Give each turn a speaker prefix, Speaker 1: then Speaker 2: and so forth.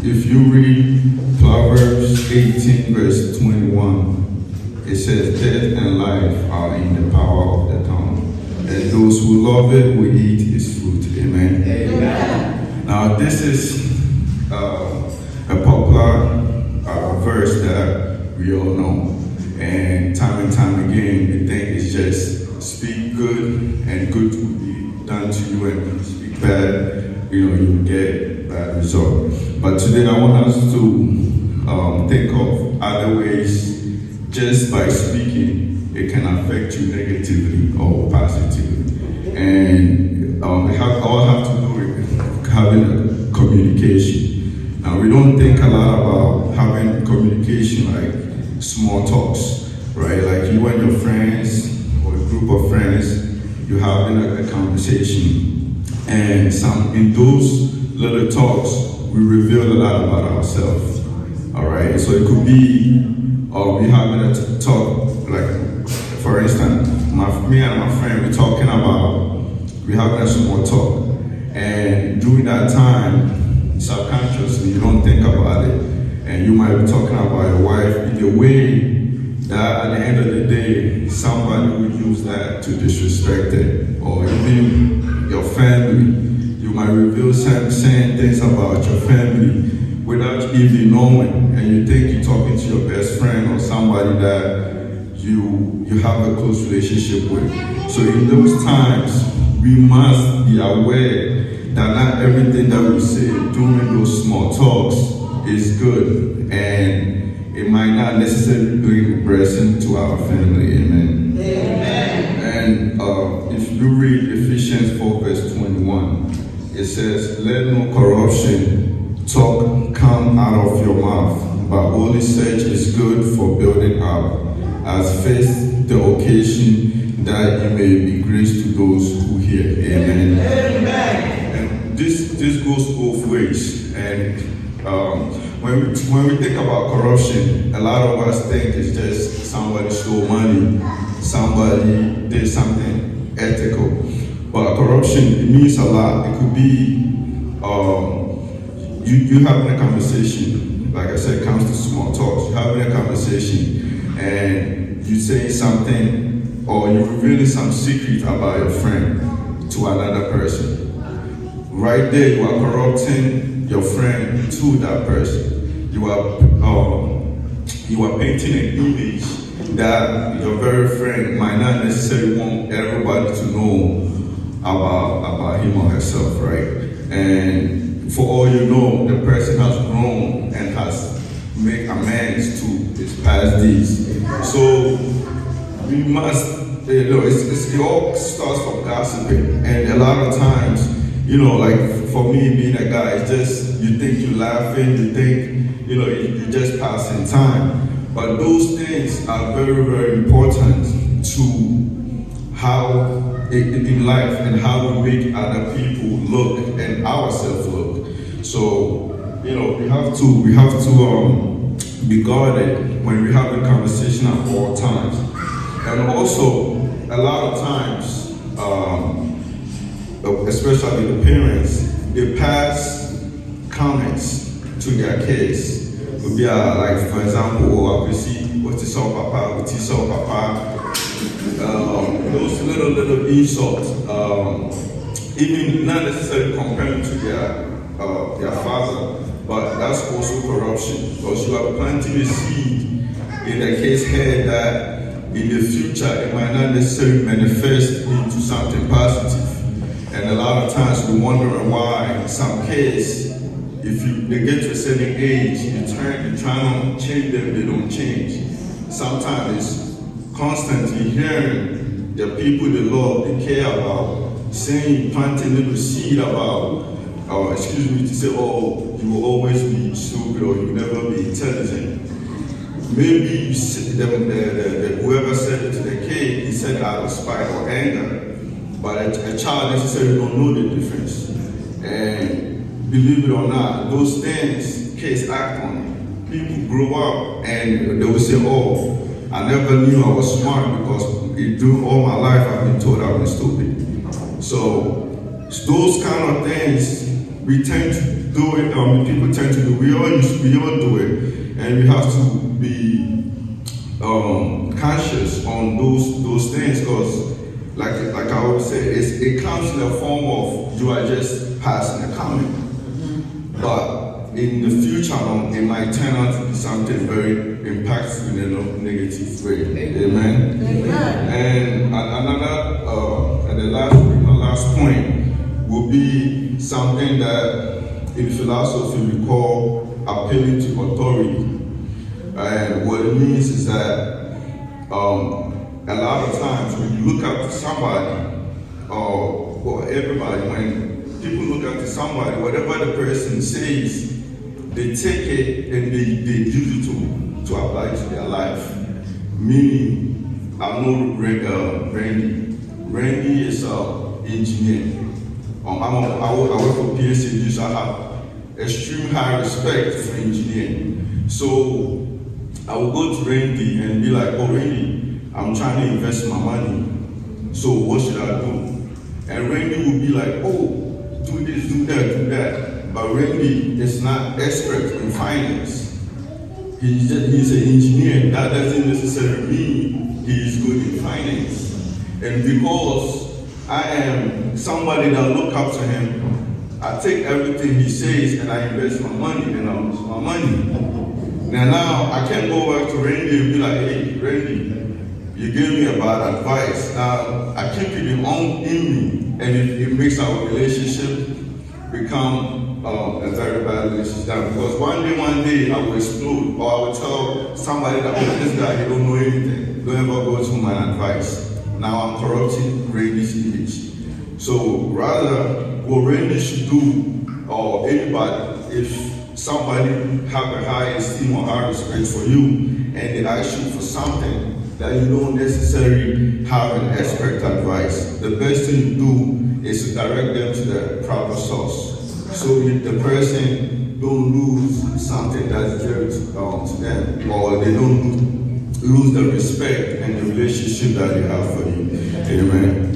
Speaker 1: if you read Proverbs 18, verse 21, it says, death and life are in the power of the tongue, and those who love it will eat its fruit. Amen. Amen. Now, this is a popular verse that we all know, and time again, we think it's just speak good, and good will be done to you, and speak bad, you get bad result. But today, I want us to think of other ways. Just by speaking, it can affect you negatively or positively, and it all have to do with having a communication. Now, we don't think a lot about having communication like small talks, right? Like you and your friends or a group of friends, you're having a conversation, and in those little talks, we reveal a lot about ourselves. All right, so it could be we having a talk, like for instance, me and my friend, we're having a small talk, and during that time, subconsciously, you don't think about it, and you might be talking about your wife in a way that at the end of the day, somebody will use that to disrespect it, or even your family. You might reveal saying things about your family without even knowing, and you think you're talking to your best friend or somebody that you have a close relationship with. So in those times, we must be aware that not everything that we say during those small talks is good, and it might not necessarily bring a blessing to our family. Amen. Amen. And if you read Ephesians 4 verse 21, it says, let no corruption talk come out of your mouth, but only such is good for building up, as fits the occasion, that you may be grace to those who hear. Amen. Amen. And this goes both ways. And when we think about corruption, a lot of us think it's just somebody stole money, somebody did something ethical. But corruption, it means a lot. It could be you having a conversation, like I said, it comes to small talks. You're having a conversation and you say something, or you're revealing some secret about your friend to another person. Right there, you are corrupting your friend to that person. You are painting an image that your very friend might not necessarily want everybody to know about him or herself, right? And for all you know, the person has grown and has made amends to his past deeds. So we must, it all starts from gossiping. And a lot of times, like for me being a guy, it's just, you think you're laughing, you think, you're just passing time. But those things are very, very important to how in life and how we make other people look and ourselves look. So, we have to be guarded when we have a conversation at all times. And also, a lot of times, especially the parents, they pass comments to their kids. Would be like, for example, I could see what is up, papa, what is up, papa. Those little insults, even not necessarily comparing to their father, but that's also corruption, because you are planting a seed in the kid's head that in the future it might not necessarily manifest into something positive. And a lot of times we wonder why some kids, if they get to a certain age, you're trying to change them, they don't change. Sometimes it's constantly hearing the people they love, they care about, saying, planting little seed about, to say, oh, you will always be stupid or you will never be intelligent. Maybe whoever said it to the kid, he said it out of spite or anger, but a child necessarily don't know the difference. And believe it or not, those things kids act on it. People grow up and they will say, oh, I never knew I was smart because during all my life I've been told I've been stupid. So those kind of things, we tend do it. People tend to do. We all do it, and we have to be conscious on those things, because like I always say, it comes in the form of you are just passing a comment, but in the future it might turn out to be something very impactful in a negative way. Amen. And another and my last point will be something that in philosophy we call appealing to authority. And what it means is that a lot of times when you look up to somebody, or everybody, when people look up to somebody, whatever the person says, they take it and they use it to apply to their life. Meaning, I know Randy. Randy is an engineer. I work for PSAG, so I have extreme high respect for engineering. So I will go to Randy and be like, oh Randy, I'm trying to invest my money. So what should I do? And Randy will be like, oh, do this, do that. But Randy is not expert in finance. He's an engineer. That doesn't necessarily mean he is good in finance. And because I am somebody that look up to him, I take everything he says and I invest my money, and I lose my money. Now I can't go back to Randy and be like, hey, Randy, you gave me a bad advice. Now I keep it in me, and it makes our relationship become a very bad relationship. Because one day I will explode, or I will tell somebody that, oh, this guy, he don't know anything. Don't ever go to my advice. Now I'm corrupting Randy's image. So rather, what Randy should do, or anybody, if somebody have a high esteem or high respect for you, and they ask you for something that you don't necessarily have an expert advice, the best thing you do is to direct them to the proper source. So if the person don't lose something that's dear to them, or they don't lose the respect and the relationship that they have for you. Amen.